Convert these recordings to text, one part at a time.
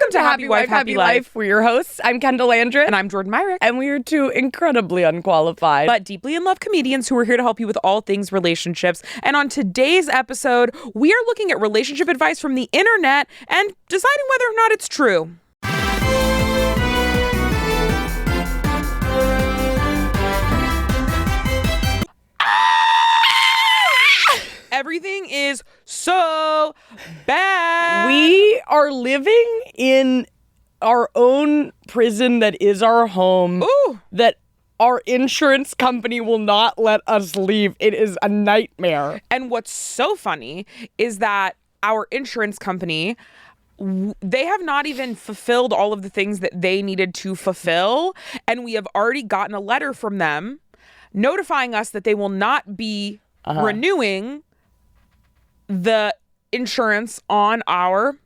Welcome to Happy Wife, Happy Life. We're your hosts. I'm Kendahl Landreth. And I'm Jordan Myrick. And we are two incredibly unqualified, but deeply in love comedians who are here to help you with all things relationships. And on today's episode, we are looking at relationship advice from the internet and deciding whether or not it's true. Everything is so bad. We are living in our own prison that is our home. Ooh. That our insurance company will not let us leave. It is a nightmare. And what's so funny is that our insurance company, they have not even fulfilled all of the things that they needed to fulfill. And we have already gotten a letter from them notifying us that they will not be renewing the insurance on our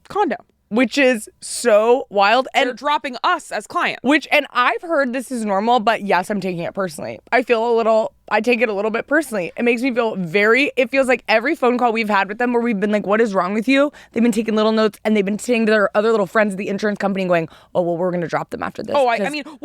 condo. Which is so wild. And they're dropping us as clients. And I've heard this is normal, but yes, I'm taking it personally. I take it a little bit personally. It makes me feel it feels like every phone call we've had with them where we've been like, what is wrong with you? They've been taking little notes and they've been saying to their other little friends at the insurance company going, oh, well, we're going to drop them after this.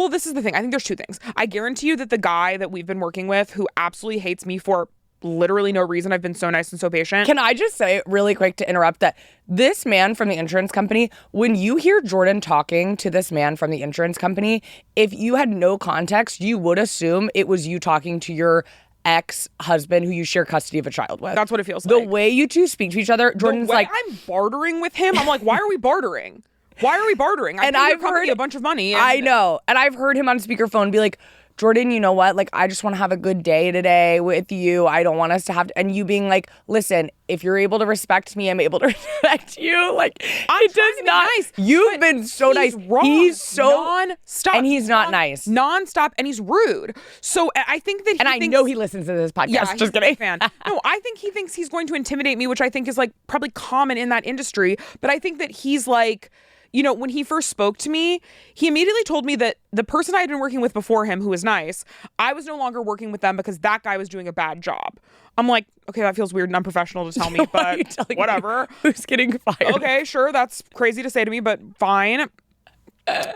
This is the thing. I think there's two things. I guarantee you that the guy that we've been working with who absolutely hates me for literally no reason. I've been so nice and so patient. Can I just say really quick to interrupt that this man from the insurance company, when you hear Jordan talking to this man from the insurance company, if you had no context, you would assume it was you talking to your ex-husband who you share custody of a child with. That's what it feels like. The way you two speak to each other, Jordan's like, I'm bartering with him. I'm like, why are we bartering? Why are we bartering? I've heard a bunch of money. I know. And I've heard him on speakerphone be like, Jordan, you know what? Like, I just want to have a good day today with you. I don't want us to have to, and you being like, listen, if you're able to respect me, I'm able to respect you. Like, it does not. Nice, you've been so nice. Wrong. He's so non-stop. And he's not nice. Non-stop. And he's rude. So I think that I know he listens to this podcast. Yeah, just kidding. A fan. No, I think he thinks he's going to intimidate me, which I think is like probably common in that industry. But I think that he's like, you know, when he first spoke to me, he immediately told me that the person I had been working with before him, who was nice, I was no longer working with them because that guy was doing a bad job. I'm like, okay, that feels weird and unprofessional to tell me, but whatever. Who's getting fired? Okay, sure, that's crazy to say to me, but fine.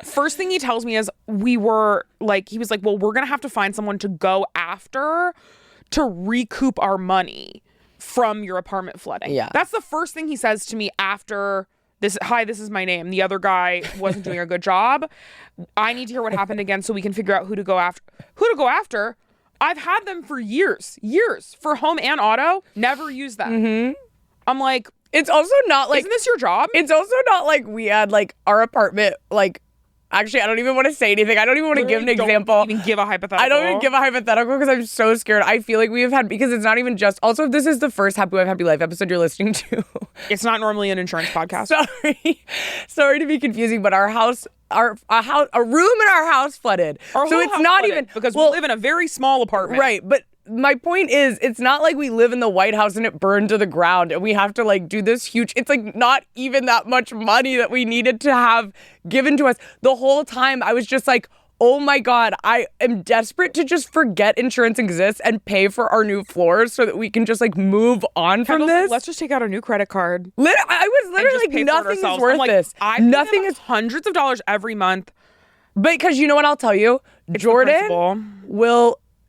First thing he tells me is he was like, well, we're going to have to find someone to go after to recoup our money from your apartment flooding. Yeah. That's the first thing he says to me after this. Hi, this is my name. The other guy wasn't doing a good job. I need to hear what happened again so we can figure out who to go after. I've had them for years for home and auto. Never used them. Mm-hmm. I'm like, it's also not like, isn't this your job? It's also not like we had like our apartment, like, actually, I don't even want to say anything. I don't even want to give an example. Don't even give a hypothetical. I don't even give a hypothetical because I'm so scared. I feel like we have had, because it's not even just, also, if this is the first Happy Wife, Happy Life episode you're listening to. It's not normally an insurance podcast. Sorry to be confusing, but a room in our house flooded. So it's not even, because we live in a very small apartment. Right, but my point is, it's not like we live in the White House and it burned to the ground and we have to like do this huge, it's like not even that much money that we needed to have given to us. The whole time I was just like, oh my God, I am desperate to just forget insurance exists and pay for our new floors so that we can just like move on from this. Let's just take out a new credit card. I was literally like, nothing is worth this. Nothing is hundreds of dollars every month. Because you know what I'll tell you?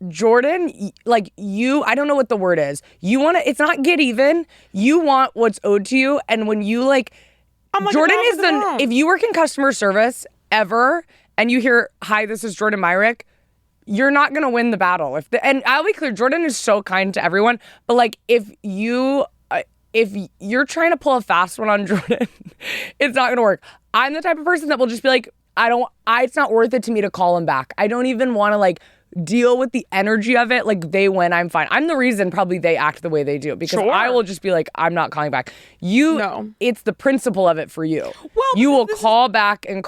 Jordan, like you, I don't know what the word is. You want to, it's not get even. You want what's owed to you. And when you like Jordan is if you work in customer service ever and you hear, hi, this is Jordan Myrick, you're not going to win the battle. And I'll be clear, Jordan is so kind to everyone. But like, if you're trying to pull a fast one on Jordan, it's not going to work. I'm the type of person that will just be like, it's not worth it to me to call him back. I don't even want to like deal with the energy of it. Like, they win, I'm fine. I'm the reason probably they act the way they do, because I will just be like, I'm not calling back. It's the principle of it for you. Well, you will call back and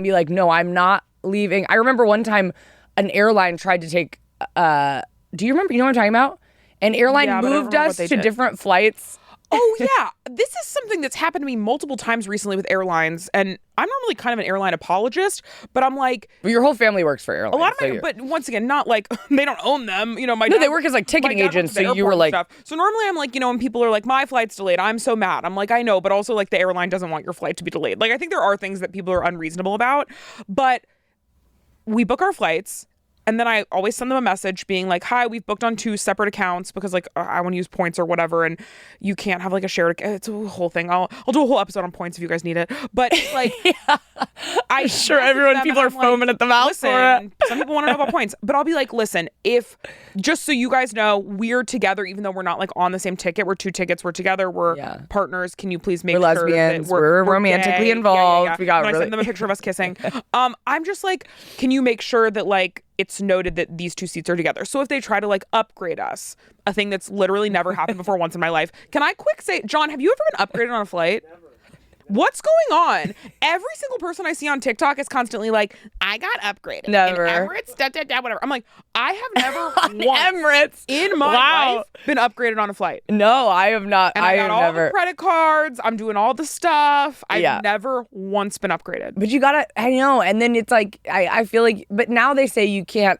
be like, no, I'm not leaving. I remember one time an airline tried to take, do you remember, you know what I'm talking about? An airline moved us to different flights. Oh, yeah. This is something that's happened to me multiple times recently with airlines. And I'm normally kind of an airline apologist, but I'm like... Well, your whole family works for airlines. A lot of my... But once again, not like they don't own them. You know, my dad... No, they work as like ticketing agents, so you were like... So normally I'm like, you know, when people are like, my flight's delayed, I'm so mad. I'm like, I know, but also like the airline doesn't want your flight to be delayed. Like, I think there are things that people are unreasonable about, but we book our flights... And then I always send them a message being like, hi, we've booked on 2 separate accounts because like I want to use points or whatever. And you can't have like a shared account. It's a whole thing. I'll do a whole episode on points if you guys need it. But like, I'm sure people are foaming at the mouth for it. Some people want to know about points, but I'll be like, listen, if just so you guys know, we're together, even though we're not like on the same ticket, we're 2 tickets, we're together, we're partners. Can you please make we're sure lesbians, that we're romantically gay? involved. Yeah. We got I send them a picture of us kissing. I'm just like, can you make sure that like, it's noted that these 2 seats are together. So if they try to like upgrade us, a thing that's literally never happened before once in my life, can I quick say, John, have you ever been upgraded on a flight? Never. What's going on? Every single person I see on TikTok is constantly like, I got upgraded. Never. And Emirates, whatever. I'm like, I have never once Emirates in my life been upgraded on a flight. No, I have not. And I got all the credit cards. I'm doing all the stuff. I've never once been upgraded. But you gotta, I know. And then it's like, I feel like, but now they say you can't,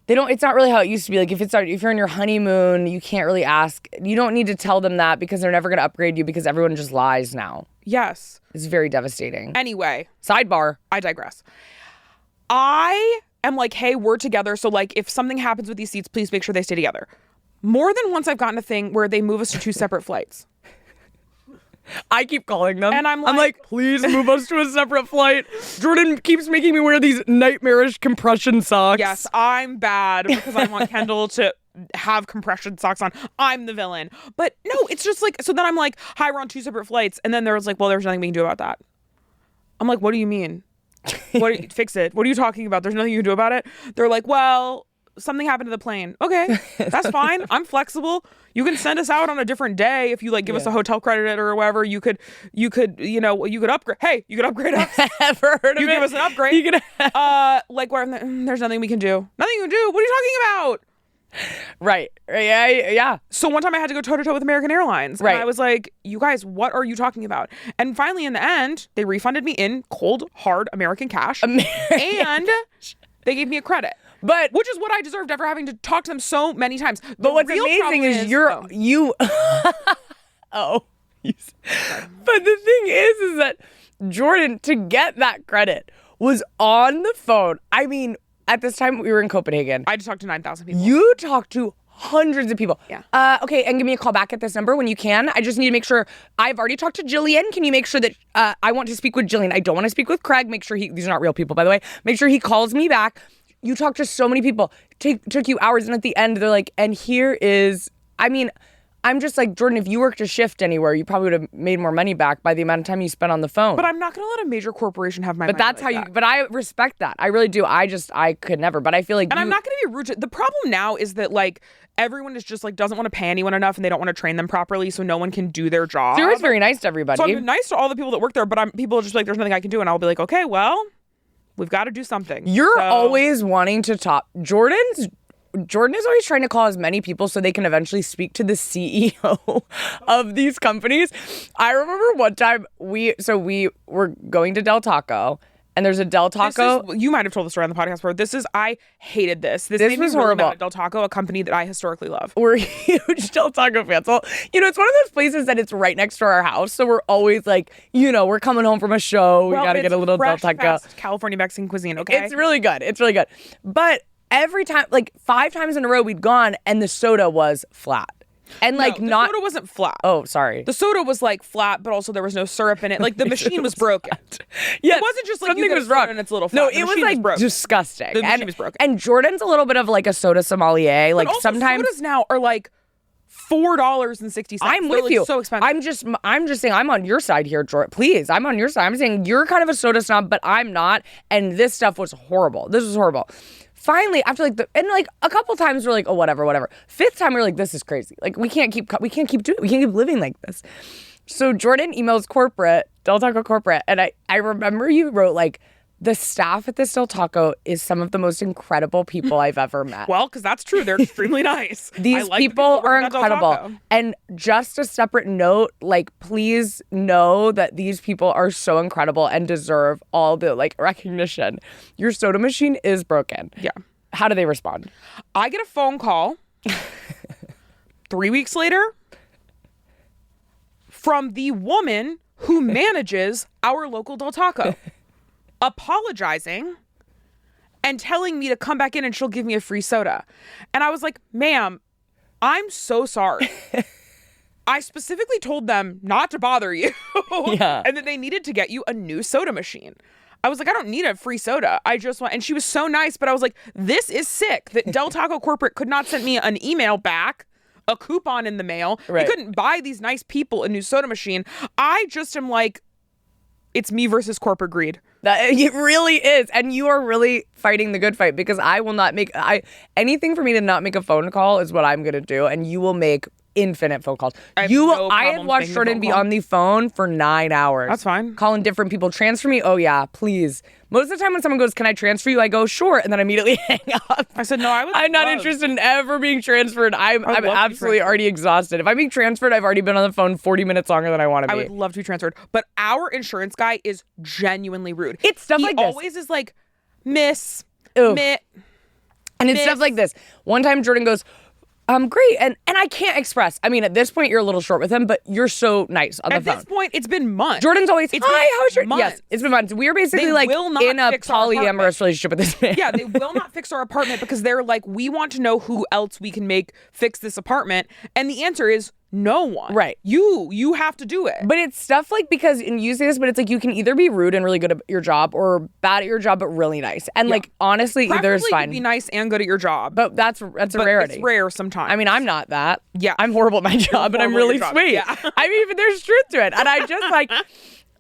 it's not really how it used to be. Like if you're on your honeymoon, you can't really ask. You don't need to tell them that because they're never going to upgrade you because everyone just lies now. Yes. It's very devastating. Anyway. Sidebar. I digress. I am like, hey, we're together. So like if something happens with these seats, please make sure they stay together. More than once I've gotten a thing where they move us to 2 separate flights. I keep calling them. And I'm like, please move us to a separate flight. Jordan keeps making me wear these nightmarish compression socks. Yes, I'm bad because I want Kendahl to have compression socks on. I'm the villain. But no, it's just like, so then I'm like, hi, we're on 2 separate flights. And then there was like, well, there's nothing we can do about that. I'm like, what do you mean? Fix it. What are you talking about? There's nothing you can do about it. They're like, well, something happened to the plane. Okay, that's fine. I'm flexible. You can send us out on a different day if you like give us a hotel credit or whatever. You could upgrade. Hey, you could upgrade us. Ever heard of you it? give us an upgrade. You could like there's nothing we can do. Nothing you can do. What are you talking about? Right. Yeah. So one time I had to go toe to toe with American Airlines. Right. And I was like, you guys, what are you talking about? And finally in the end, they refunded me in cold, hard American cash. And they gave me a credit. But which is what I deserved after having to talk to them so many times. But what's amazing is you oh. But the thing is that Jordan, to get that credit, was on the phone. I mean, at this time we were in Copenhagen. I just talked to 9,000 people. You talked to hundreds of people. Yeah. Okay, and give me a call back at this number when you can. I just need to make sure. I've already talked to Jillian. Can you make sure that I want to speak with Jillian? I don't want to speak with Craig. Make sure these are not real people, by the way. Make sure he calls me back. You talked to so many people. Took you hours, and at the end, they're like, and here is, I mean, I'm just like, Jordan, if you worked a shift anywhere, you probably would have made more money back by the amount of time you spent on the phone. But I'm not going to let a major corporation have my money. But that's like how that. But I respect that. I really do. I could never. But I feel like And I'm not going to be rude. The problem now is that, like, everyone is just, like, doesn't want to pay anyone enough and they don't want to train them properly so no one can do their job. So you're very nice to everybody. So I'm nice to all the people that work there, but people are just like, there's nothing I can do. And I'll be like, okay, well, we've got to do something. You're always wanting to talk. Jordan is always trying to call as many people so they can eventually speak to the CEO of these companies. I remember one time we were going to Del Taco, and there's a Del Taco. You might have told the story on the podcast before. I hated this. This made was me really horrible. mad at Del Taco, a company that I historically love. We're huge Del Taco fans. Well, it's one of those places that it's right next to our house. So we're always like, we're coming home from a show. We got to get a little Del Taco. Fast California Mexican cuisine, okay? It's really good. But every time, like 5 times in a row we'd gone and the soda was flat. And the soda wasn't flat. Oh, sorry. The soda was like flat, but also there was no syrup in it. Like the machine was broken. Yeah, it wasn't just like something you was wrong and it's a little flat. No, it was like disgusting. The machine was broken. And Jordan's a little bit of like a soda sommelier. Like but also sometimes sodas now are like $4.60. I'm with you. So expensive. I'm just saying I'm on your side here, Jordan. Please, I'm on your side. I'm saying you're kind of a soda snob, but I'm not. And this stuff was horrible. This was horrible. Finally, after a couple times we're like, oh, whatever. 5th time we're like, this is crazy. Like we can't keep living like this. So Jordan emails corporate, Del Taco corporate, and I remember you wrote like The staff at this Del Taco is some of the most incredible people I've ever met. Well, because that's true. They're extremely nice. These people are incredible. And just a separate note, like, please know that these people are so incredible and deserve all the, like, recognition. Your soda machine is broken. Yeah. How do they respond? I get a phone call 3 weeks later from the woman who manages our local Del Taco, apologizing and telling me to come back in and she'll give me a free soda. And I was like, ma'am, I'm so sorry. I specifically told them not to bother you and that they needed to get you a new soda machine. I was like, I don't need a free soda. I just want, and she was so nice, but I was like, this is sick that Del Taco Corporate could not send me an email back, a coupon in the mail. Right. They couldn't buy these nice people a new soda machine. I just am like, it's me versus corporate greed. It really is. And you are really fighting the good fight, because I will not make anything for me to not make a phone call is what I'm going to do. And you will make infinite phone calls. I have watched Jordan be on the phone for 9 hours. That's fine. Calling different people. Transfer me. Oh yeah, please. Most of the time when someone goes, can I transfer you? I go, sure. And then immediately hang up. I said, no, I'm not interested in ever being transferred. I'm absolutely already exhausted. If I'm being transferred, I've already been on the phone 40 minutes longer than I want to be. I would love to be transferred. But our insurance guy is genuinely rude. It's stuff like this. He always is like, miss, Ooh. mitt. And it's stuff like this. One time Jordan goes, great. And I can't express. I mean, at this point, you're a little short with him, but you're so nice on the phone. At this point, it's been months. Jordan's always, hi, how's your... months. Yes, it's been months. We're basically in a polyamorous relationship with this man. Yeah, they will not fix our apartment because they're like, we want to know who else we can make fix this apartment. And the answer is no one. Right. You have to do it. But it's stuff like, because, and you say this, but it's like you can either be rude and really good at your job or bad at your job but really nice. And like, honestly, either is fine. Be nice and good at your job. But that's a rarity. It's rare sometimes. I mean, I'm not that. Yeah. I'm horrible at my job and I'm really sweet. Yeah. I mean, but there's truth to it. And I just like,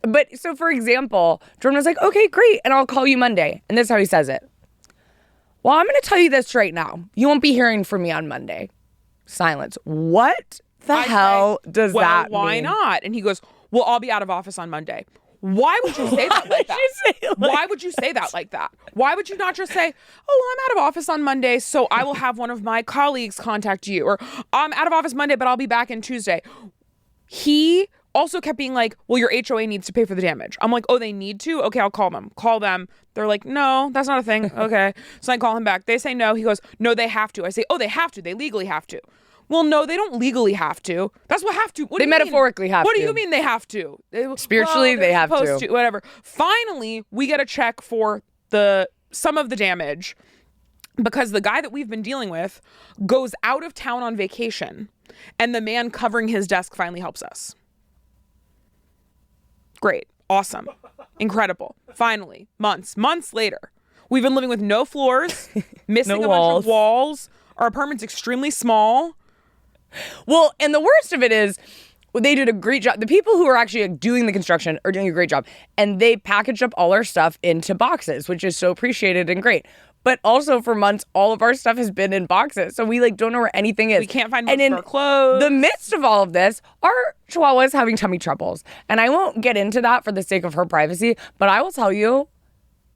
but so for example, Jordan was like, okay, great. And I'll call you Monday. And this is how he says it. Well, I'm going to tell you this right now. You won't be hearing from me on Monday. Silence. What the hell does that mean? Well, why not? And he goes, well, I'll be out of office on Monday. Why would you say that like that? Why would you say that like that? Why would you not just say, oh, well, I'm out of office on Monday, so I will have one of my colleagues contact you. Or I'm out of office Monday, but I'll be back in Tuesday. He also kept being like, well, your HOA needs to pay for the damage. I'm like, oh, they need to? Okay, I'll call them. Call them. They're like, no, that's not a thing. Okay. So I call him back. They say no. He goes, no, they have to. I say, oh, they have to. They legally have to. Well, no, they don't legally have to. That's what have to. What they metaphorically have to. What do you mean they have to? Spiritually, they have to. Whatever. Finally, we get a check for some of the damage because the guy that we've been dealing with goes out of town on vacation, and the man covering his desk finally helps us. Great. Awesome. Incredible. Finally, months later, we've been living with no floors, missing a bunch of walls. Our apartment's extremely small. Well, and the worst of it is, they did a great job. The people who are actually doing the construction are doing a great job. And they packaged up all our stuff into boxes, which is so appreciated and great. But also for months, all of our stuff has been in boxes. So we don't know where anything is. We can't find most of our clothes. The midst of all of this, our Chihuahua is having tummy troubles. And I won't get into that for the sake of her privacy. But I will tell you,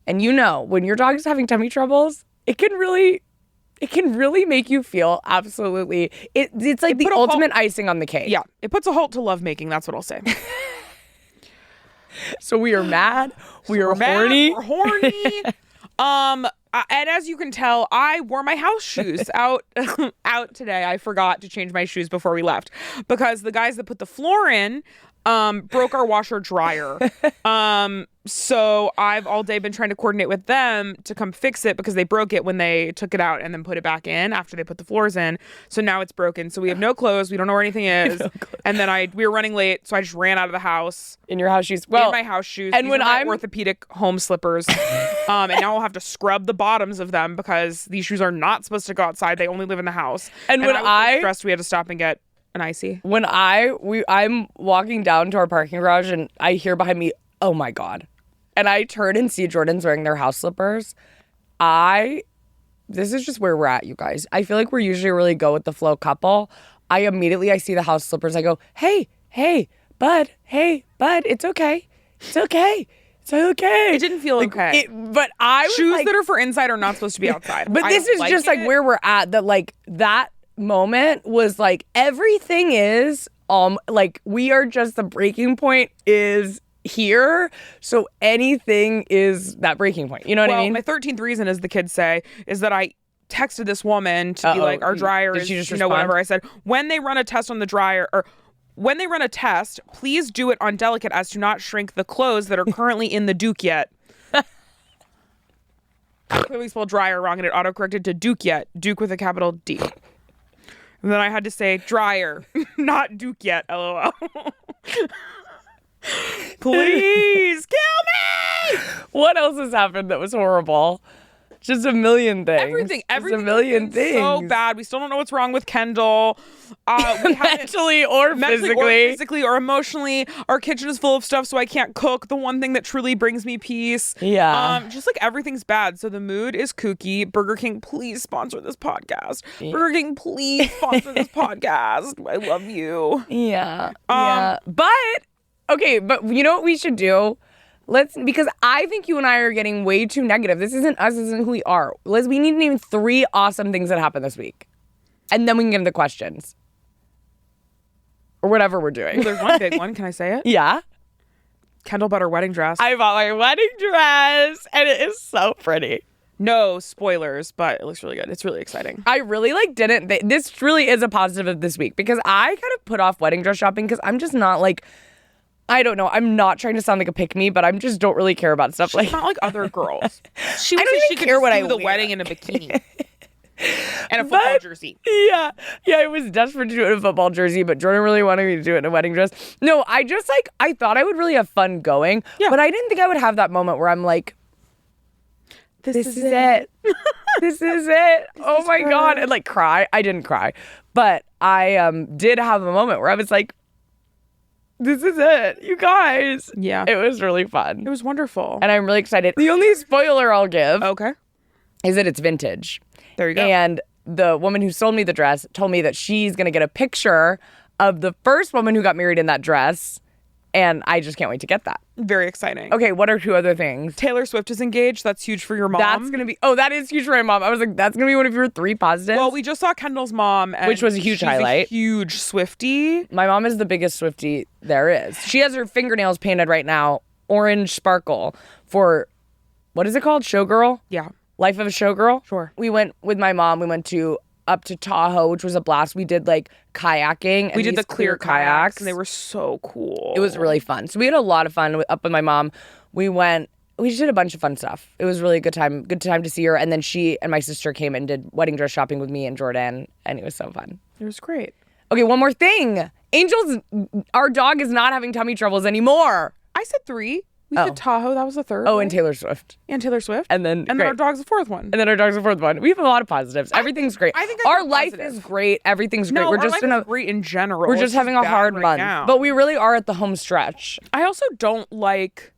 and you know, when your dog is having tummy troubles, it can really make you feel absolutely... It's like the ultimate icing on the cake. Yeah, it puts a halt to lovemaking. That's what I'll say. So we are mad. We're horny. We're horny. And as you can tell, I wore my house shoes out today. I forgot to change my shoes before we left because the guys that put the floor in broke our washer dryer. So I've all day been trying to coordinate with them to come fix it because they broke it when they took it out and then put it back in after they put the floors in. So now it's broken. So we have no clothes. We don't know where anything is. And then we were running late, so I just ran out of the house. In your house shoes? Well, in my house shoes. And when I'm orthopedic home slippers. And now I'll have to scrub the bottoms of them because these shoes are not supposed to go outside. They only live in the house. And when I was stressed, we had to stop and get an icy. When I'm walking down to our parking garage and I hear behind me, oh my God. And I turn and see Jordan's wearing their house slippers. This is just where we're at, you guys. I feel like we're usually a really go with the flow couple. I see the house slippers. I go, hey, bud, it's okay. It's okay. It's okay. It didn't feel okay. But I was shoes like, that are for inside are not supposed to be outside. but this is just like where we're at. That like that moment was like everything is like we are just the breaking point is here. So anything is that breaking point. You know what I mean? My 13th reason, as the kids say, is that I texted this woman to be like, our dryer Did is, she just whatever. I said, when they run a test on the dryer, or when they run a test, please do it on delicate as to not shrink the clothes that are currently in the Duke yet. I clearly spelled dryer wrong and it autocorrected to Duke yet. Duke with a capital D. And then I had to say dryer, not Duke yet, LOL. Please kill me! What else has happened that was horrible? Just a million things. Everything a million things. So bad. We still don't know what's wrong with Kendahl. We mentally or physically or emotionally. Our kitchen is full of stuff, so I can't cook. The one thing that truly brings me peace. Yeah. Just like everything's bad. So the mood is kooky. Burger King, please sponsor this podcast. Yeah. Burger King, please sponsor this podcast. I love you. Yeah. Yeah. But okay, but you know what we should do? Because I think you and I are getting way too negative. This isn't us, this isn't who we are. We need to name 3 awesome things that happened this week. And then we can get into questions. Or whatever we're doing. Well, there's one big one. Can I say it? Yeah. Kendahl bought her wedding dress. I bought my wedding dress, and it is so pretty. No spoilers, but it looks really good. It's really exciting. I really this really is a positive of this week, because I kind of put off wedding dress shopping because I'm just not like, I don't know. I'm not trying to sound like a pick-me, but I just don't really care about stuff She's not like other girls. She I don't she even could care just what do I the wear. wedding in a bikini and a football jersey. Yeah, I was desperate to do it in a football jersey, but Jordan really wanted me to do it in a wedding dress. No, I just I thought I would really have fun going, but I didn't think I would have that moment where I'm like, this is it. This is it. Oh my God. And cry. I didn't cry, but I did have a moment where I was like, this is it, you guys. Yeah. It was really fun. It was wonderful. And I'm really excited. The only spoiler I'll give is that it's vintage. There you go. And the woman who sold me the dress told me that she's going to get a picture of the first woman who got married in that dress. And I just can't wait to get that. Very exciting. Okay, what are 2 other things? Taylor Swift is engaged. That's huge for your mom. That's going to be, that is huge for my mom. I was like, that's going to be one of your 3 positives. Well, we just saw Kendall's mom. And which was a huge highlight. A huge Swiftie. My mom is the biggest Swiftie there is. She has her fingernails painted right now, orange sparkle, for, what is it called? Showgirl? Yeah. Life of a Showgirl? Sure. We went with my mom. We went up to Tahoe, which was a blast. We did kayaking. We did the clear kayaks, and they were so cool. It was really fun. So we had a lot of fun up with my mom. We just did a bunch of fun stuff. It was really a good time to see her. And then she and my sister came and did wedding dress shopping with me and Jordan, and it was so fun. It was great. Okay, one more thing. Angel's, our dog, is not having tummy troubles anymore. I said 3. We said Tahoe. That was the 3rd. Oh, and Taylor Swift. And Taylor Swift. And then our dog's the 4th one. And then our dog's the 4th one. We have a lot of positives. Everything's great. I think our life is great. Everything's great. We're just great in general. We're just having a hard month. Now. But we really are at the home stretch. I also don't like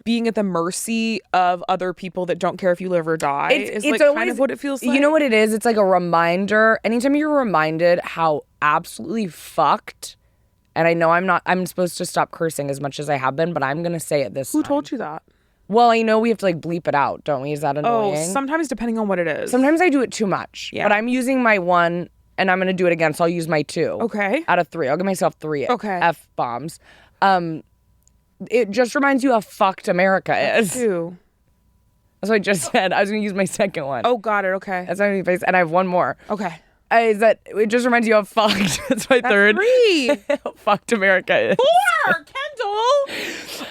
being at the mercy of other people that don't care if you live or die. It's always, kind of what it feels like. You know what it is? It's like a reminder. Anytime you're reminded how absolutely fucked. And I know I'm supposed to stop cursing as much as I have been, but I'm going to say it this time. Who told you that? Well, I know we have to bleep it out, don't we? Is that annoying? Oh, sometimes depending on what it is. Sometimes I do it too much. Yeah. But I'm using my 1 and I'm going to do it again, so I'll use my 2. Okay. Out of 3. I'll give myself 3 F-bombs. It just reminds you how fucked America is. Too. That's what I just said. I was going to use my 2nd one. Oh, got it. Okay. That's my face. And I have 1 more. Okay. Is that it just reminds you how fucked. That's my 3rd. 3. How fucked America is. 4, Kendahl.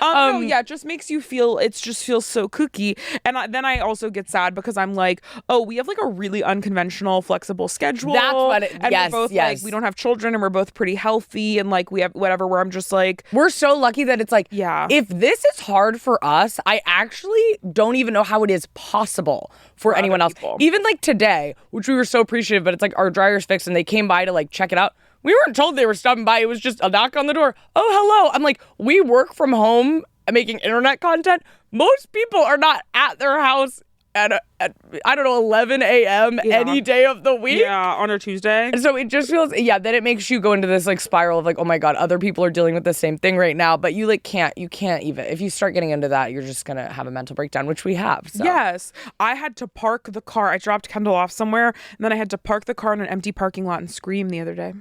No, yeah, it just makes you feel. It just feels so kooky, and then I also get sad because I'm like, oh, we have a really unconventional, flexible schedule. That's what. We're both we don't have children, and we're both pretty healthy, and we have whatever. Where I'm just like, we're so lucky that it's if this is hard for us, I actually don't even know how it is possible for anyone else. Even today, which we were so appreciative, but it's our dryer's fixed, and they came by to check it out. We weren't told they were stopping by. It was just a knock on the door. Oh, hello. I'm like, we work from home making internet content. Most people are not at their house at I don't know, 11 a.m. any day of the week. Yeah, on a Tuesday. And so it just feels, then it makes you go into this like spiral of like, oh my God, other people are dealing with the same thing right now. But you like can't even, if you start getting into that, you're just going to have a mental breakdown, which we have. So. Yes. I had to park the car. I dropped Kendahl off somewhere, and then I had to park the car in an empty parking lot and scream the other day.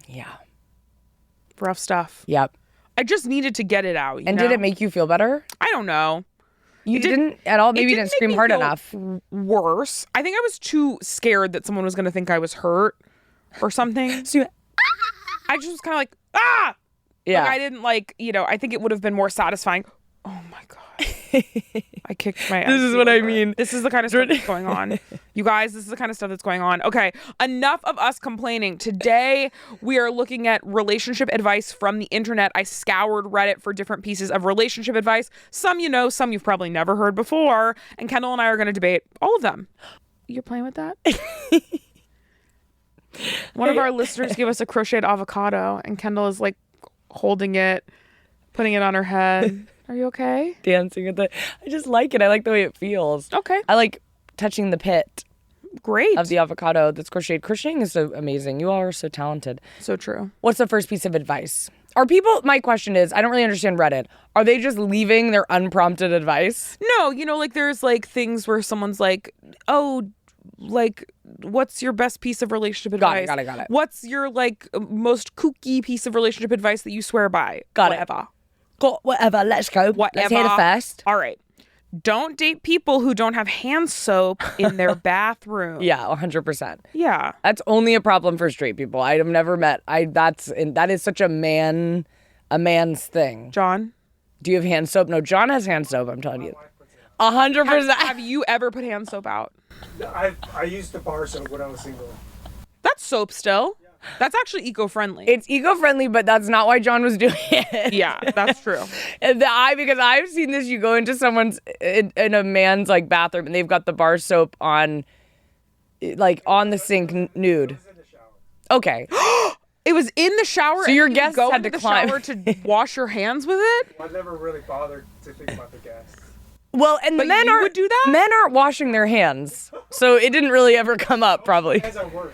Yeah. Rough stuff. Yep. I just needed to get it out. And did it make you feel better? I don't know. You didn't at all? Maybe you didn't scream hard enough. Worse. I think I was too scared that someone was going to think I was hurt or something. So I just was kind of like, ah! Yeah. Like I didn't like, I think it would have been more satisfying. Oh my God. I kicked my ass. This is what I mean. This is the kind of stuff that's going on. You guys, this is the kind of stuff that's going on. Okay, enough of us complaining. Today, we are looking at relationship advice from the internet. I scoured Reddit for different pieces of relationship advice. Some you know, some you've probably never heard before. And Kendahl and I are going to debate all of them. You're playing with that? One of our listeners gave us a crocheted avocado, and Kendahl is like holding it, putting it on her head. Are you okay? Dancing with it. I just like it. I like the way it feels. Okay. I like touching the pit. Great. Of the avocado that's crocheted. Crocheting is so amazing. You all are so talented. So true. What's the first piece of advice? Are people, my question is, I don't really understand Reddit. Are they just leaving their unprompted advice? No, like there's like things where someone's like, oh, like, what's your best piece of relationship advice? Got it. What's your like most kooky piece of relationship advice that you swear by? Whatever. Whatever, let's go. Whatever. Let's hear the first. All right. Don't date people who don't have hand soap in their bathroom. Yeah, 100%. Yeah. That's only a problem for straight people. I have never met, that is such a man's thing. John? Do you have hand soap? No, John has hand soap, I'm telling you. 100%. Have you ever put hand soap out? I used the bar soap when I was single. That's soap still. Yeah. That's actually eco-friendly. It's eco-friendly, but that's not why John was doing it. Yeah, that's true. Because I've seen this, you go into someone's, in a man's like bathroom and they've got the bar soap on, like on the sink nude. It was in the shower. Okay. It was in the shower. So your guests go had to into the climb. shower to wash your hands with it? I never really bothered to think about the guests. Well, and but men you would do that? Men aren't washing their hands, so it didn't really ever come up. Probably. As I work.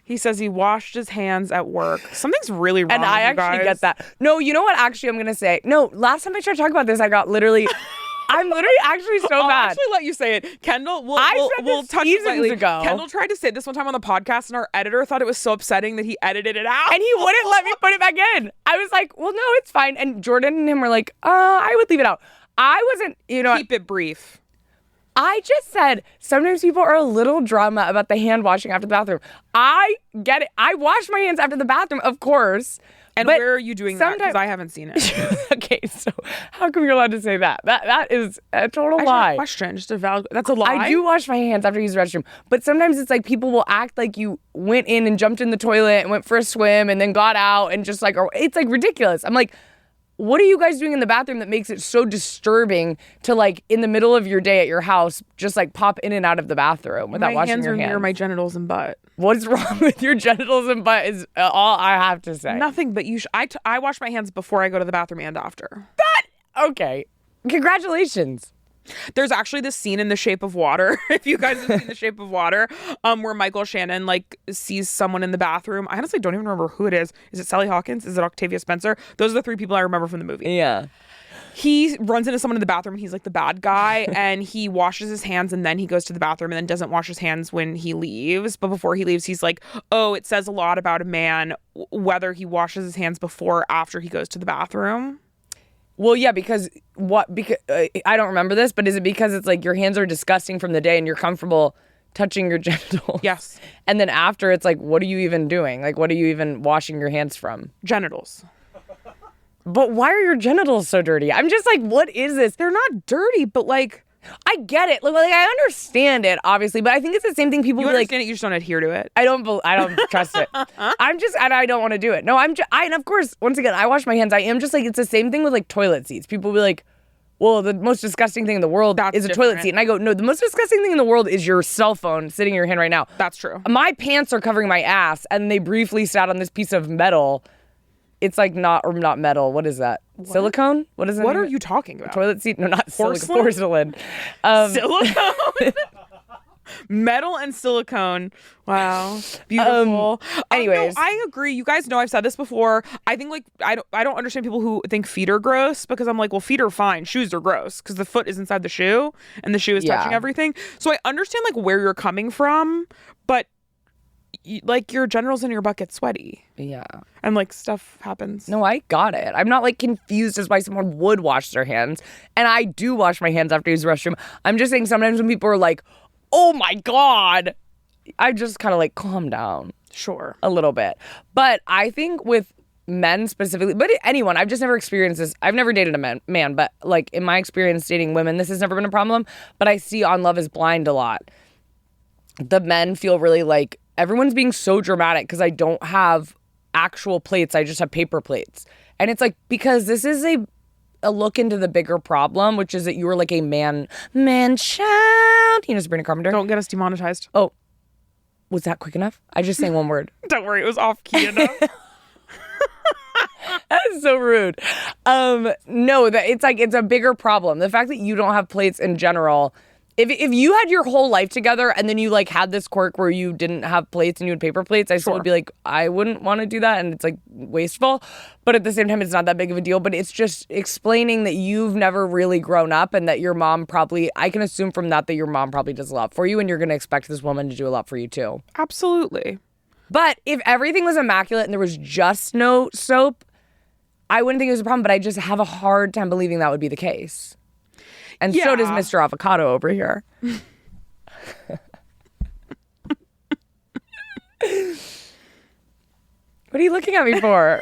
He says he washed his hands at work. Something's really wrong. And I actually get that. No, you know what? Actually, I'm gonna say no. Last time I tried to talk about this, I got literally. I'm literally actually so I'll bad. actually let you say it. Kendahl, we'll touch seasons lightly. ago. Kendahl tried to say it this one time on the podcast, and our editor thought it was so upsetting that he edited it out. And he wouldn't let me put it back in. I was like, well, no, it's fine. And Jordan and him were like, I would leave it out. I wasn't, Keep it brief. I just said sometimes people are a little drama about the hand washing after the bathroom. I get it. I wash my hands after the bathroom, of course. And where are you doing that? Because I haven't seen it. Okay, so how come you're allowed to say that? That is a total lie. Question, just a valid. That's a lie. I do wash my hands after I use the restroom, but sometimes it's like people will act like you went in and jumped in the toilet and went for a swim and then got out and just like, or it's like ridiculous. I'm like, what are you guys doing in the bathroom that makes it so disturbing to like in the middle of your day at your house just like pop in and out of the bathroom without washing your hands? My hands are near my genitals and butt. What's wrong with your genitals and butt is all I have to say. Nothing, but I wash my hands before I go to the bathroom and after. Okay. Congratulations. There's actually this scene in The Shape of Water, if you guys have seen The Shape of Water, where Michael Shannon like sees someone in the bathroom. I honestly don't even remember who it is. Is it Sally Hawkins? Is it Octavia Spencer? Those are the three people I remember from the movie. Yeah. He runs into someone in the bathroom. He's like the bad guy, and he washes his hands, and then he goes to the bathroom, and then doesn't wash his hands when he leaves. But before he leaves, he's like, "Oh, it says a lot about a man whether he washes his hands before or after he goes to the bathroom." Well, yeah, because I don't remember this, but is it because it's like your hands are disgusting from the day and you're comfortable touching your genitals? Yes. And then after, it's like, what are you even doing? Like, what are you even washing your hands from? Genitals. But why are your genitals so dirty? I'm just like, what is this? They're not dirty, but like, I get it. Like I understand it, obviously, but I think it's the same thing people you be like. Understand it, you just don't adhere to it. I don't trust it. I don't want to do it. No, and of course, once again, I wash my hands. I am just like, it's the same thing with like toilet seats. People be like, well, the most disgusting thing in the world is a toilet seat. And I go, no, the most disgusting thing in the world is your cell phone sitting in your hand right now. That's true. My pants are covering my ass and they briefly sat on this piece of metal. It's like not metal. What is that? Silicone? What is it? What are you talking about? Toilet seat? No, not Porcelain? porcelain. Silicone? Metal and silicone. Wow. Beautiful. Anyways. No, I agree. You guys know I've said this before. I think like I don't understand people who think feet are gross because I'm like, well, feet are fine. Shoes are gross because the foot is inside the shoe and the shoe is touching everything. So I understand like where you're coming from, but like your genitals in your butt get sweaty. Yeah. And like stuff happens. No, I got it. I'm not like confused as why someone would wash their hands. And I do wash my hands after I use the restroom. I'm just saying sometimes when people are like, oh my God, I just kind of like calm down. Sure. A little bit. But I think with men specifically, but anyone, I've just never experienced this. I've never dated a man, but like in my experience dating women, this has never been a problem. But I see on Love is Blind a lot. The men feel really like everyone's being so dramatic because I don't have actual plates. I just have paper plates. And it's like, because this is a look into the bigger problem, which is that you were like a man child. You know, Sabrina Carpenter. Don't get us demonetized. Oh, was that quick enough? I just sang one word. Don't worry, it was off key enough. That is so rude. No, that it's a bigger problem. The fact that you don't have plates in general. If you had your whole life together and then you like had this quirk where you didn't have plates and you had paper plates, I still would be like, I wouldn't want to do that, and it's like wasteful. But at the same time, it's not that big of a deal. But it's just explaining that you've never really grown up and that your mom probably, I can assume from that your mom probably does a lot for you and you're going to expect this woman to do a lot for you too. Absolutely. But if everything was immaculate and there was just no soap, I wouldn't think it was a problem. But I just have a hard time believing that would be the case. And so does Mr. Avocado over here. What are you looking at me for?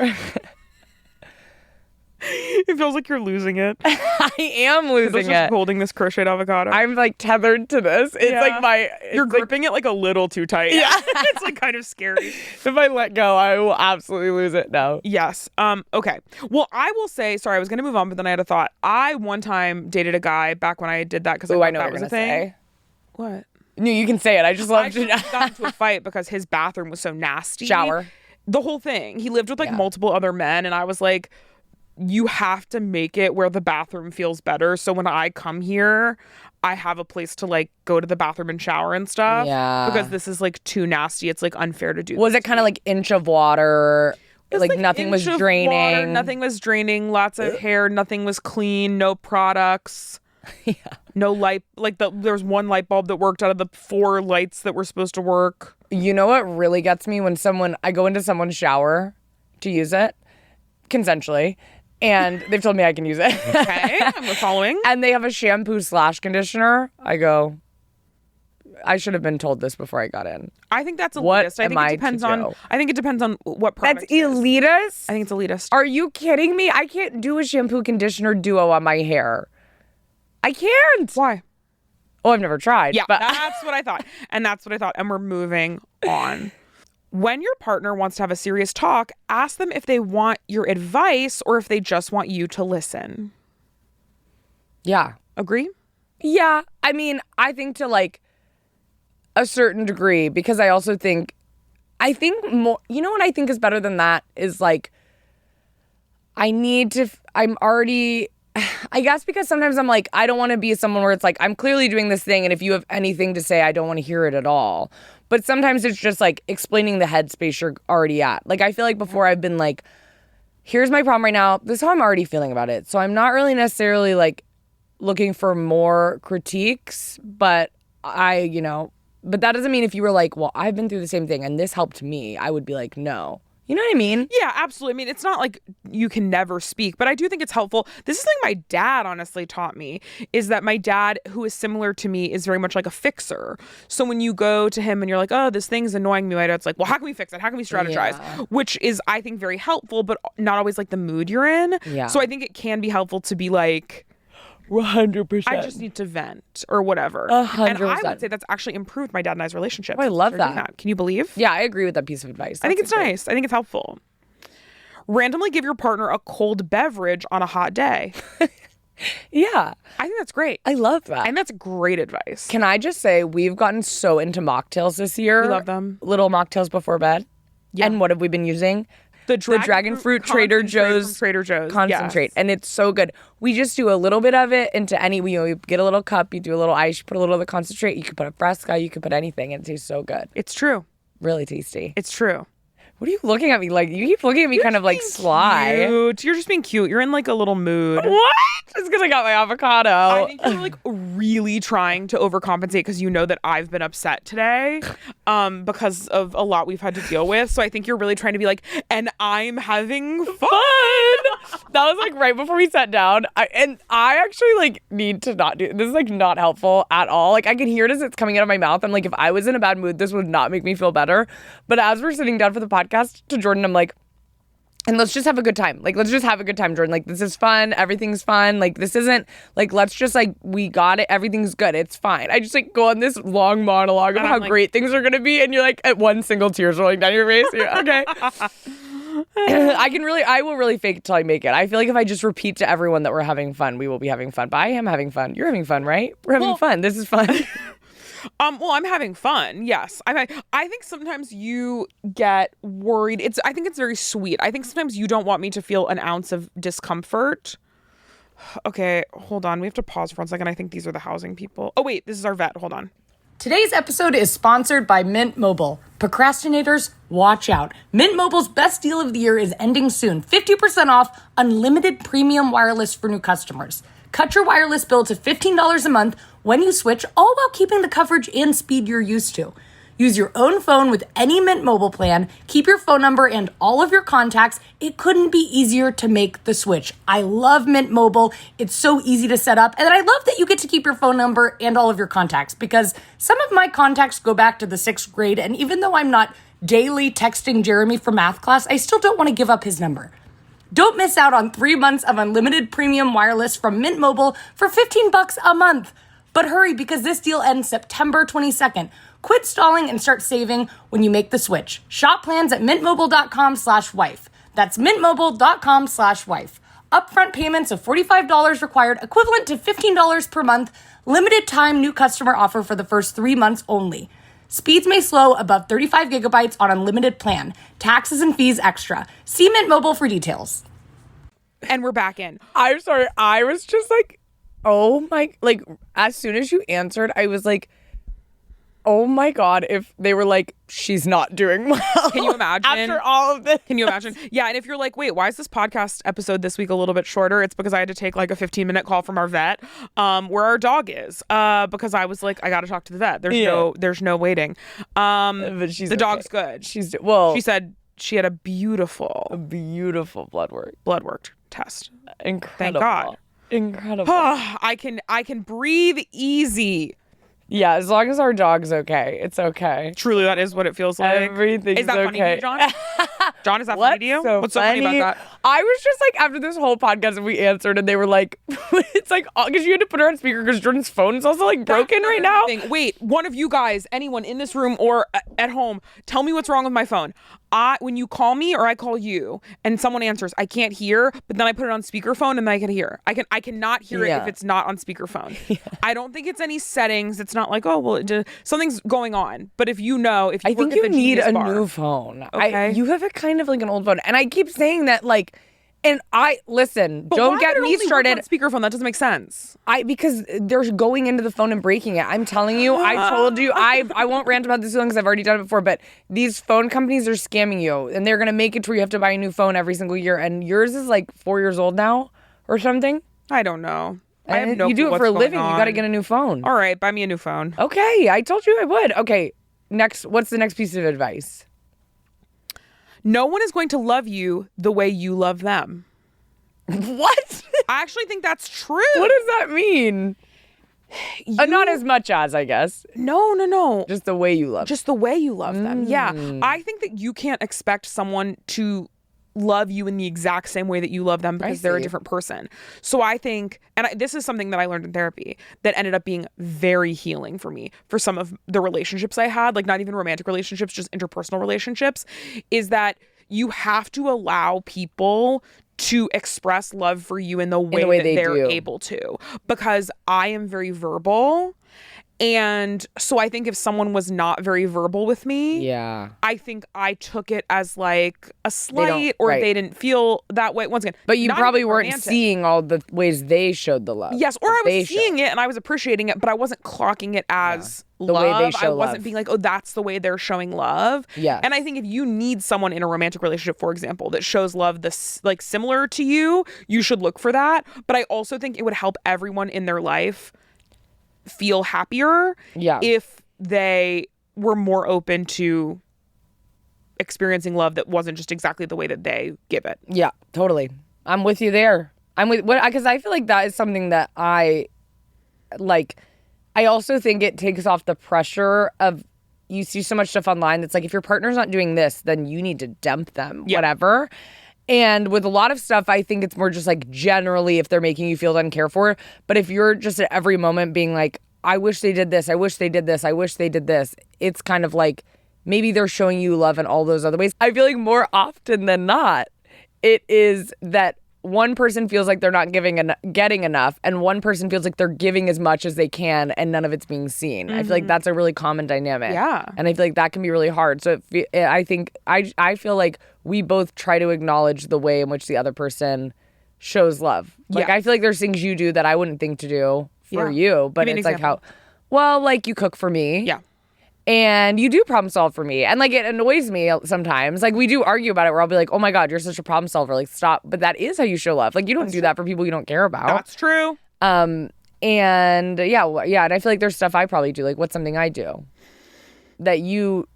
It feels like you're losing it. I am losing it. Holding this crocheted avocado. I'm like tethered to this. It's like you're gripping it like a little too tight. Yeah. It's like kind of scary. If I let go, I will absolutely lose it now. Yes. Okay. Well, I will say, sorry, I was going to move on, but then I had a thought. I one time dated a guy back when I did that because I know that was a thing. Say. What? No, you can say it. I just love to. I got into a fight because his bathroom was so nasty. Shower. The whole thing. He lived with like multiple other men, and I was like, you have to make it where the bathroom feels better. So when I come here, I have a place to like go to the bathroom and shower and stuff. Yeah. Because this is like too nasty. It's like unfair to do. Was it kind of like inch of water? Like nothing was draining. Water, nothing was draining. Lots of hair. Nothing was clean. No products. Yeah. No light. Like there was one light bulb that worked out of the 4 lights that were supposed to work. You know what really gets me when I go into someone's shower to use it consensually. And they've told me I can use it. Okay, we're following. And they have a shampoo / conditioner. I go, I should have been told this before I got in. I think that's elitist. What I think am it depends on. I think it depends on what product. That's elitist? I think it's elitist. Are you kidding me? I can't do a shampoo conditioner duo on my hair. I can't. Why? Oh, I've never tried. Yeah, but that's what I thought. And that's what I thought. And we're moving on. When your partner wants to have a serious talk, ask them if they want your advice or if they just want you to listen. Yeah. Agree? Yeah. I mean, I think to like a certain degree, because I also think more, you know what I think is better than that is like, I'm already, I guess because sometimes I'm like, I don't want to be someone where it's like, I'm clearly doing this thing. And if you have anything to say, I don't want to hear it at all. But sometimes it's just like explaining the headspace you're already at. Like, I feel like before I've been like, here's my problem right now. This is how I'm already feeling about it. So I'm not really necessarily like looking for more critiques, but but that doesn't mean if you were like, well, I've been through the same thing and this helped me, I would be like, no. You know what I mean? Yeah, absolutely. I mean, it's not like you can never speak, but I do think it's helpful. This is something my dad honestly taught me, is that my dad, who is similar to me, is very much like a fixer. So when you go to him and you're like, oh, this thing's annoying me, my dad's like, well, how can we fix it? How can we strategize? Yeah. Which is, I think, very helpful, but not always like the mood you're in. Yeah. So I think it can be helpful to be like, 100%. I just need to vent or whatever. 100%. And I would say that's actually improved my dad and I's relationship. Oh, I love Started doing that. Can you believe? Yeah, I agree with that piece of advice. I think it's nice. I think it's helpful. Randomly give your partner a cold beverage on a hot day. Yeah. I think that's great. I love that. I think that's great advice. Can I just say, we've gotten so into mocktails this year. We love them. Little mocktails before bed. Yeah. And what have we been using? The dragon fruit Trader Joe's concentrate. Yes. And it's so good. We just do a little bit of it into you get a little cup, you do a little ice, you put a little of the concentrate, you could put a Fresca, you could put anything. It tastes so good. It's true. Really tasty. It's true. What are you looking at me like? You keep looking at me kind of like sly. Cute. You're just being cute. You're in like a little mood. What? It's because I got my avocado. I think you're like really trying to overcompensate because you know that I've been upset today because of a lot we've had to deal with. So I think you're really trying to be like, and I'm having fun. That was like right before we sat down. I actually like need to not do this. Is like not helpful at all. Like I can hear it as it's coming out of my mouth. I'm like, if I was in a bad mood, this would not make me feel better. But as we're sitting down for the podcast to Jordan, I'm like, and let's just have a good time. Like, let's just have a good time, Jordan. Like, this is fun. Everything's fun. Like, this isn't, like, let's just, like, we got it. Everything's good. It's fine. I just, like, go on this long monologue of how great things are going to be. And you're, like, at one single tear's rolling down your face. You're, okay. I will really fake it till I make it. I feel like if I just repeat to everyone that we're having fun, we will be having fun. But I am having fun. You're having fun, right? We're having fun. This is fun. Well, I'm having fun. Yes. I think sometimes you get worried. I think it's very sweet. I think sometimes you don't want me to feel an ounce of discomfort. Okay, hold on. We have to pause for 1 second. I think these are the housing people. Oh, wait, this is our vet. Hold on. Today's episode is sponsored by Mint Mobile. Procrastinators, watch out. Mint Mobile's best deal of the year is ending soon. 50% off unlimited premium wireless for new customers. Cut your wireless bill to $15 a month when you switch, all while keeping the coverage and speed you're used to. Use your own phone with any Mint Mobile plan. Keep your phone number and all of your contacts. It couldn't be easier to make the switch. I love Mint Mobile. It's so easy to set up. And I love that you get to keep your phone number and all of your contacts because some of my contacts go back to the 6th grade. And even though I'm not daily texting Jeremy for math class, I still don't want to give up his number. Don't miss out on 3 months of unlimited premium wireless from Mint Mobile for $15 a month. But hurry, because this deal ends September 22nd. Quit stalling and start saving when you make the switch. Shop plans at mintmobile.com/wife. That's mintmobile.com/wife. Upfront payments of $45 required, equivalent to $15 per month. Limited time new customer offer for the first 3 months only. Speeds may slow above 35 gigabytes on unlimited plan. Taxes and fees extra. See Mint Mobile for details. And we're back in. I'm sorry. I was just like, oh my, like, as soon as you answered, I was like, oh my God, if they were like, she's not doing well. Can you imagine? After all of this. Can you imagine? Yeah, and if you're like, wait, why is this podcast episode this week a little bit shorter? It's because I had to take like a 15-minute call from our vet where our dog is because I was like, I got to talk to the vet. There's no waiting. But the dog's good. She said she had a beautiful blood work test. Incredible. Thank God. Incredible. I can breathe easy. Yeah, as long as our dog's okay, it's okay. Truly, that is what it feels like. Everything's is that funny to you, John? John, is that funny to you? What's so funny about that? I was just like, after this whole podcast, we answered, and they were like, it's like, because you had to put her on speaker because Jordan's phone is also like broken right now. Wait, one of you guys, anyone in this room or at home, tell me what's wrong with my phone. When you call me or I call you and someone answers, I can't hear, but then I put it on speakerphone and then I can hear. I cannot hear it if it's not on speakerphone. Yeah. I don't think it's any settings. It's not like, oh, well, something's going on. But if you I think you need a new phone. Okay. You have a kind of like an old phone. And I keep saying that like, and listen, but don't get me started. On speakerphone, that doesn't make sense. Because they're going into the phone and breaking it. I'm telling you, I told you, I won't rant about this because I've already done it before, but these phone companies are scamming you and they're going to make it to where you have to buy a new phone every single year. And yours is like 4 years old now or something. I don't know. I have no. You do it for a living. You got to get a new phone. All right. Buy me a new phone. Okay. I told you I would. Okay. Next. What's the next piece of advice? No one is going to love you the way you love them. What? I actually think that's true. What does that mean? Not as much as, I guess. No. Just the way you love them. Just the way you love them. Yeah. I think that you can't expect someone to love you in the exact same way that you love them because they're a different person. So I think, and this is something that I learned in therapy that ended up being very healing for me for some of the relationships I had, like not even romantic relationships, just interpersonal relationships, is that you have to allow people to express love for you in the way that they're able to. Because I am very verbal And so I think if someone was not very verbal with me, Yeah. I think I took it as like a slight or right. they didn't feel that way. Once again, But you not probably even weren't romantic. seeing all the ways they showed the love. Yes, or that I was they seeing showed. it and I was appreciating it, but I wasn't clocking it as The love. way they I show wasn't love. being like, oh, that's the way they're showing love. Yes. And I think if you need someone in a romantic relationship, for example, that shows love this like similar to you, you should look for that. But I also think it would help everyone in their life feel happier if they were more open to experiencing love that wasn't just exactly the way that they give it. Yeah, totally. I'm with you there. I'm with because I feel like that is something that I like. I also think it takes off the pressure of you see so much stuff online that's like if your partner's not doing this, then you need to dump them, whatever. And with a lot of stuff, I think it's more just like generally if they're making you feel uncared for. But if you're just at every moment being like, I wish they did this, I wish they did this, I wish they did this, it's kind of like maybe they're showing you love in all those other ways. I feel like more often than not, it is that one person feels like they're not getting enough, and one person feels like they're giving as much as they can, and none of it's being seen. I feel like that's a really common dynamic. Yeah. And I feel like that can be really hard. So I think I feel like we both try to acknowledge the way in which the other person shows love. Like I feel like there's things you do that I wouldn't think to do for you, but it's like how, well, like you cook for me. Yeah. And you do problem solve for me. And like it annoys me sometimes. Like we do argue about it where I'll be like, oh my God, you're such a problem solver. Like stop. But that is how you show love. Like you don't do that for people you don't care about. That's true. And yeah. And I feel like there's stuff I probably do. Like what's something I do that you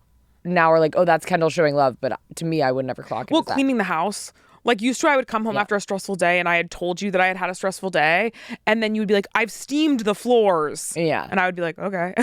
now are like, oh, that's Kendahl showing love. But to me, I would never clock it. Well, cleaning the house. Like used to, I would come home after a stressful day and I had told you that I had had a stressful day. And then you would be like, I've steamed the floors. Yeah. And I would be like, okay.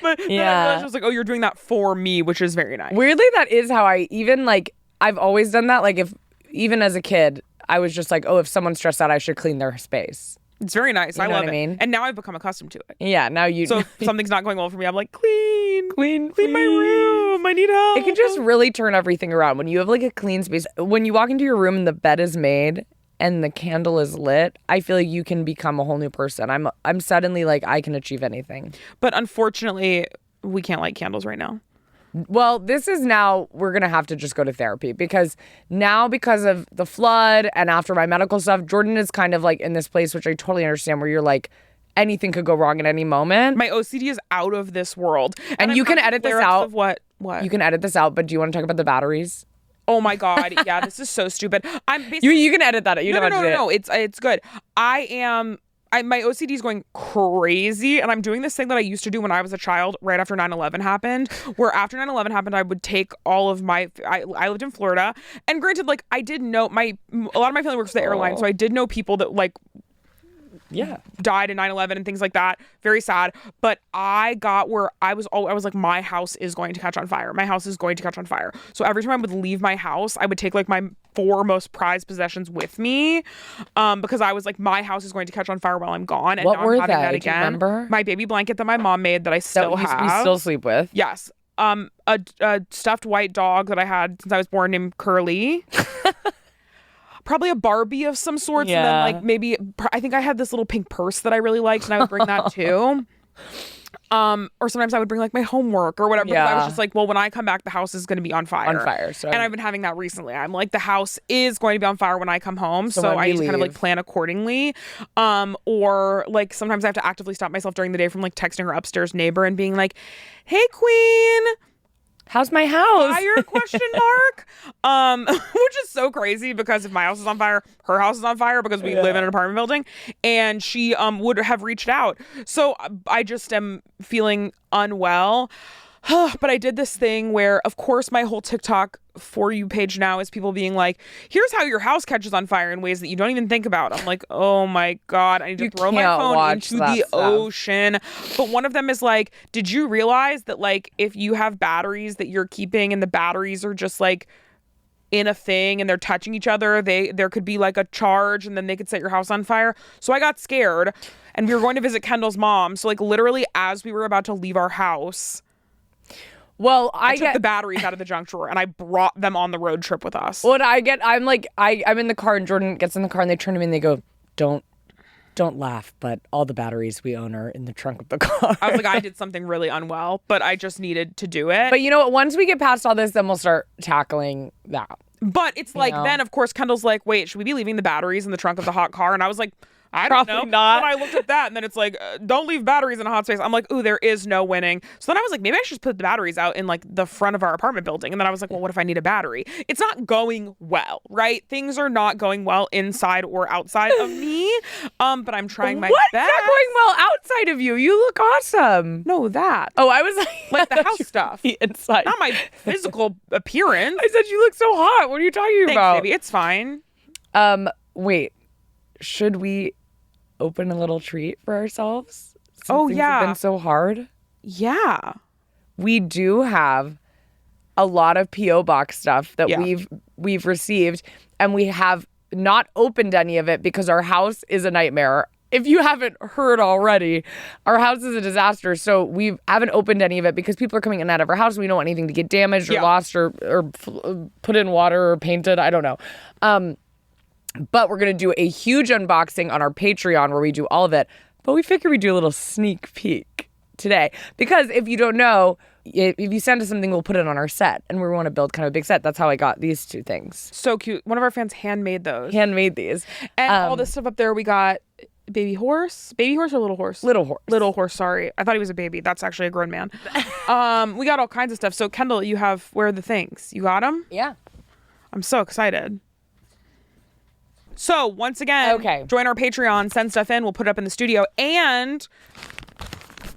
But then I realized I was like, oh, you're doing that for me, which is very nice. Weirdly, that is how I even like, I've always done that. Like if, even as a kid, I was just like, oh, if someone's stressed out, I should clean their space. It's very nice. I know love what I it. mean? And now I've become accustomed to it. Yeah, now you... So if something's not going well for me, I'm like, clean Clean my room. I need help. It can just really turn everything around. When you have like a clean space, when you walk into your room and the bed is made and the candle is lit, I feel like you can become a whole new person. I'm suddenly like, I can achieve anything. But unfortunately, we can't light candles right now. Well, this is now, we're going to have to just go to therapy because now because of the flood and after my medical stuff, Jordan is kind of like in this place, which I totally understand, where you're like, anything could go wrong at any moment. My OCD is out of this world. And you can edit this out. Of what? You can edit this out, but do you want to talk about the batteries? Oh my God. Yeah, this is so stupid. I'm basically... You can edit that out. You don't have to do it. No. It's good. My OCD is going crazy, and I'm doing this thing that I used to do when I was a child right after 9/11 happened, where after 9/11 happened, I would take all of my, I lived in Florida, and granted, like, I did know, a lot of my family works for the airline, so I did know people that, like, died in 9/11 and things like that. Very sad. But I got where I was like, my house is going to catch on fire. My house is going to catch on fire. So every time I would leave my house, I would take like my 4 most prized possessions with me, because I was like, my house is going to catch on fire while I'm gone. And what now were I'm having they? that Do again. you remember? My baby blanket that my mom made that I still have. You still sleep with? Yes. A stuffed white dog that I had since I was born named Curly. Probably a Barbie of some sorts. And then like maybe, I think I had this little pink purse that I really liked and I would bring that too. Or sometimes I would bring like my homework or whatever. Because I was just like, well, when I come back, the house is going to be on fire. So and I've been having that recently. I'm like, the house is going to be on fire when I come home. So I just kind of like plan accordingly. Or like sometimes I have to actively stop myself during the day from like texting her upstairs neighbor and being like, hey, queen. How's my house? Fire? Question mark. Which is so crazy because if my house is on fire, her house is on fire because we live in an apartment building, and she would have reached out. So I just am feeling unwell. But I did this thing where, of course, my whole TikTok For You page now is people being like, here's how your house catches on fire in ways that you don't even think about. I'm like, oh my God, I need to throw my phone into the ocean. But one of them is like, did you realize that like if you have batteries that you're keeping and the batteries are just like in a thing and they're touching each other, there could be like a charge and then they could set your house on fire. So I got scared and we were going to visit Kendahl's mom. So like literally as we were about to leave our house, well, I took the batteries out of the junk drawer and I brought them on the road trip with us. I'm in the car and Jordan gets in the car and they turn to me and they go, don't Don't laugh, but all the batteries we own are in the trunk of the car. I was like, I did something really unwell, but I just needed to do it. But you know what? Once we get past all this, then we'll start tackling that. But it's like, then of course, Kendahl's like, wait, should we be leaving the batteries in the trunk of the hot car? And I was like, I don't know. Probably not. Then I looked at that, and then it's like, don't leave batteries in a hot space. I'm like, ooh, there is no winning. So then I was like, maybe I should just put the batteries out in like the front of our apartment building. And then I was like, well, what if I need a battery? It's not going well, right? Things are not going well inside or outside of me. But I'm trying my What's best. not going well outside of you? You look awesome. No, that. Oh, I was Like the house stuff. Inside. Not my physical appearance. I said you look so hot. What are you talking Thanks, about? baby. It's fine. Wait. Should we open a little treat for ourselves? Since Oh, things yeah. have been so hard. Yeah. We do have a lot of P.O. box stuff that Yeah. we've received, and we have not opened any of it because our house is a nightmare. If you haven't heard already, our house is a disaster. So we haven't opened any of it because people are coming in and out of our house. We don't want anything to get damaged or lost or put in water or painted. I don't know. But we're going to do a huge unboxing on our Patreon where we do all of it. But we figure we do a little sneak peek today. Because if you don't know, if you send us something, we'll put it on our set. And we want to build kind of a big set. That's how I got these two things. So cute. One of our fans handmade those. Handmade these. And all this stuff up there, we got baby horse? Baby horse or little horse? Little horse. Little horse, sorry. I thought he was a baby. That's actually a grown man. We got all kinds of stuff. So Kendahl, you have, where are the things? You got them? Yeah. I'm so excited. So once again, join our Patreon, send stuff in, we'll put it up in the studio. And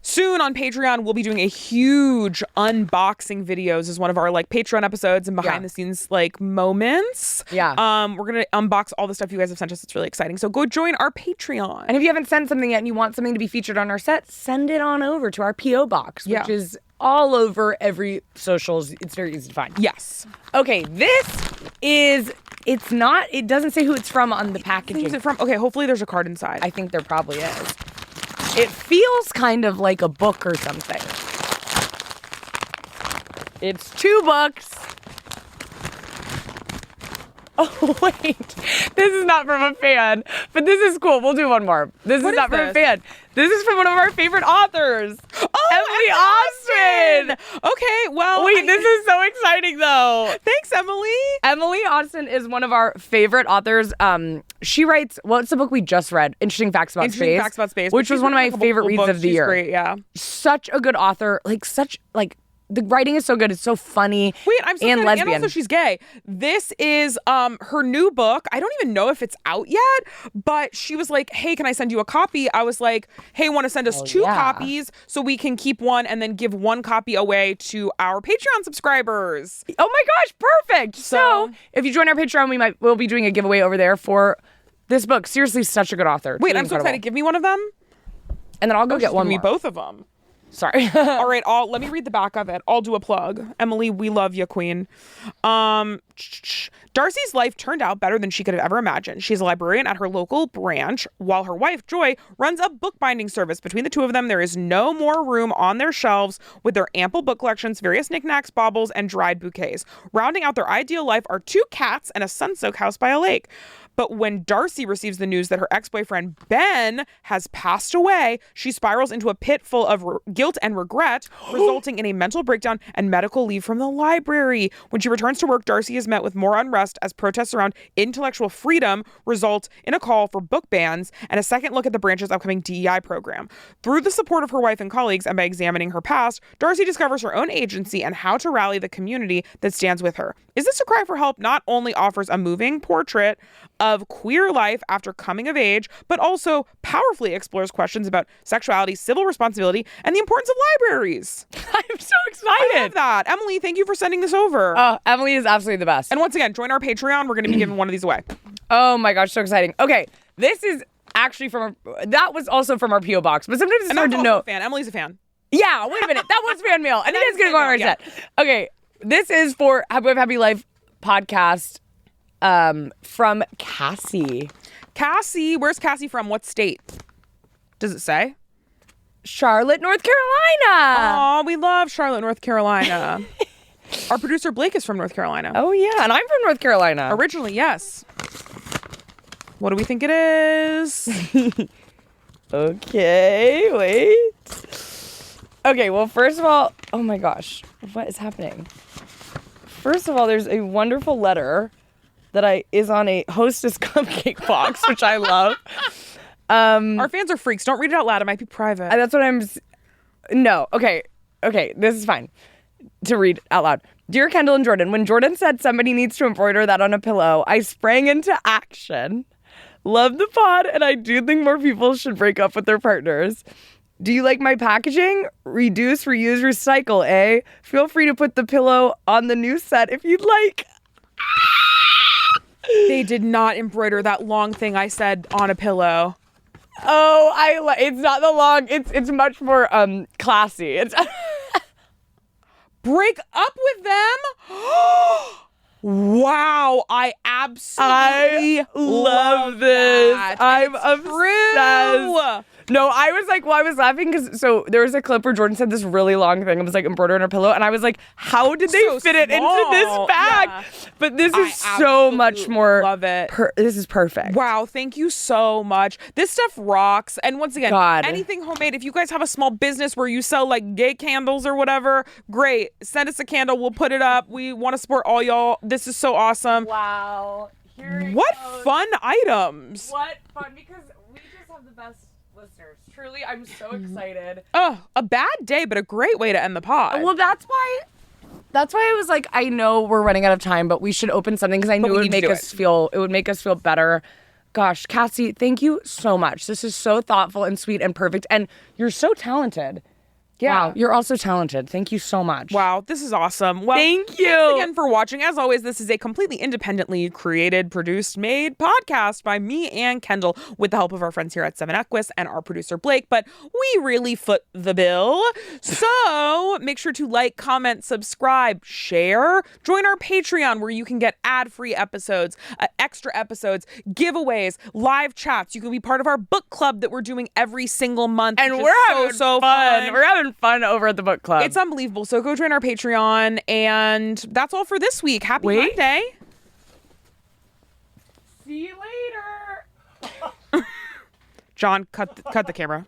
soon on Patreon, we'll be doing a huge unboxing videos as one of our like Patreon episodes and behind the scenes like moments. Yeah. We're going to unbox all the stuff you guys have sent us. It's really exciting. So go join our Patreon. And if you haven't sent something yet and you want something to be featured on our set, send it on over to our P.O. box, which is all over every socials. It's very easy to find. Yes. Okay, it doesn't say who it's from on the packaging. Who's it from? Okay, hopefully there's a card inside. I think there probably is. It feels kind of like a book or something. It's 2 books. Oh, wait. This is not from a fan, but this is cool. We'll do one more. This is not from a fan. This is from one of our favorite authors. Oh, Emily Austin. Okay, well. Wait, this is so exciting, though. Thanks, Emily. Emily Austin is one of our favorite authors. She writes, what's the book we just read? Interesting Facts About Space. Which was one of my favorite reads of the year. Great, yeah. Such a good author. The writing is so good. It's so funny. Wait, I'm so and excited. lesbian. And also she's gay. This is her new book. I don't even know if it's out yet, but she was like, hey, can I send you a copy? I was like, hey, want to send us 2 copies so we can keep one and then give 1 copy away to our Patreon subscribers. Oh my gosh, perfect. So if you join our Patreon, we'll be doing a giveaway over there for this book. Seriously, such a good author. Wait, Truly I'm so incredible. excited. Give me one of them. And then I'll go get one more. Give me both of them. Sorry. All right, let me read the back of it. I'll do a plug. Emily, we love you, queen. Darcy's life turned out better than she could have ever imagined. She's a librarian at her local branch, while her wife, Joy, runs a bookbinding service. Between the two of them, there is no more room on their shelves with their ample book collections, various knickknacks, baubles, and dried bouquets. Rounding out their ideal life are 2 cats and a sun-soaked house by a lake. But when Darcy receives the news that her ex-boyfriend, Ben, has passed away, she spirals into a pit full of guilt and regret, resulting in a mental breakdown and medical leave from the library. When she returns to work, Darcy is met with more unrest as protests around intellectual freedom result in a call for book bans and a second look at the branch's upcoming DEI program. Through the support of her wife and colleagues and by examining her past, Darcy discovers her own agency and how to rally the community that stands with her. Is This a Cry for Help not only offers a moving portrait of queer life after coming of age, but also powerfully explores questions about sexuality, civil responsibility, and the importance of libraries. I'm so excited. I love that. Emily, thank you for sending this over. Emily is absolutely the best. And once again, join our Patreon. We're going to be giving one of these away. Oh my gosh, so exciting. Okay, this is actually that was also from our P.O. box, but sometimes it's hard to know. Emily's a fan. Yeah, wait a minute. That was fan mail. And it is going to go on our set. Okay, this is for Happy Life podcast from Cassie. Cassie, where's Cassie from? What state? Does it say? Charlotte, North Carolina. Oh, we love Charlotte, North Carolina. Our producer Blake is from North Carolina. Oh yeah, and I'm from North Carolina. Originally, yes. What do we think it is? Okay, wait. Okay, well, first of all, oh my gosh, what is happening? First of all, there's a wonderful letter that is on a Hostess cupcake box, which I love. Our fans are freaks. Don't read it out loud. It might be private. That's what no, okay, this is fine to read out loud. Dear Kendahl and Jordan, when Jordan said somebody needs to embroider that on a pillow, I sprang into action. Love the pod, and I do think more people should break up with their partners. Do you like my packaging? Reduce, reuse, recycle, eh? Feel free to put the pillow on the new set if you'd like. They did not embroider that long thing I said on a pillow. Oh, it's not the long. It's much more classy. It's break up with them. Wow, I absolutely love this. That. I'm obsessed. No, I was laughing because there was a clip where Jordan said this really long thing. It was like embroidered on a pillow, and I was like, how did they fit it into this bag? Yeah. But this is so much more. Love it. This is perfect. Wow, thank you so much. This stuff rocks. And once again, anything homemade. If you guys have a small business where you sell like gay candles or whatever, great. Send us a candle. We'll put it up. We want to support all y'all. This is so awesome. Wow. What fun items. What fun, because we just have the best listeners. Truly, I'm so excited. Oh, a bad day, but a great way to end the pod. Well, that's why I was like, I know we're running out of time, but we should open something because I knew it would make us feel better. Gosh, Cassie, thank you so much. This is so thoughtful and sweet and perfect, and you're so talented. Yeah. Wow, you're also talented. Thank you so much. Wow, this is awesome. Well, thank you. Thanks again for watching. As always, this is a completely independently created, produced, made podcast by me and Kendahl with the help of our friends here at 7 Equus and our producer Blake, but we really foot the bill. So make sure to like, comment, subscribe, share, join our Patreon where you can get ad-free episodes, extra episodes, giveaways, live chats. You can be part of our book club that we're doing every single month. And we're having so fun. We're having fun over at the book club. It's unbelievable. So go join our Patreon, and that's all for this week. Happy Monday. See you later. John, cut the camera.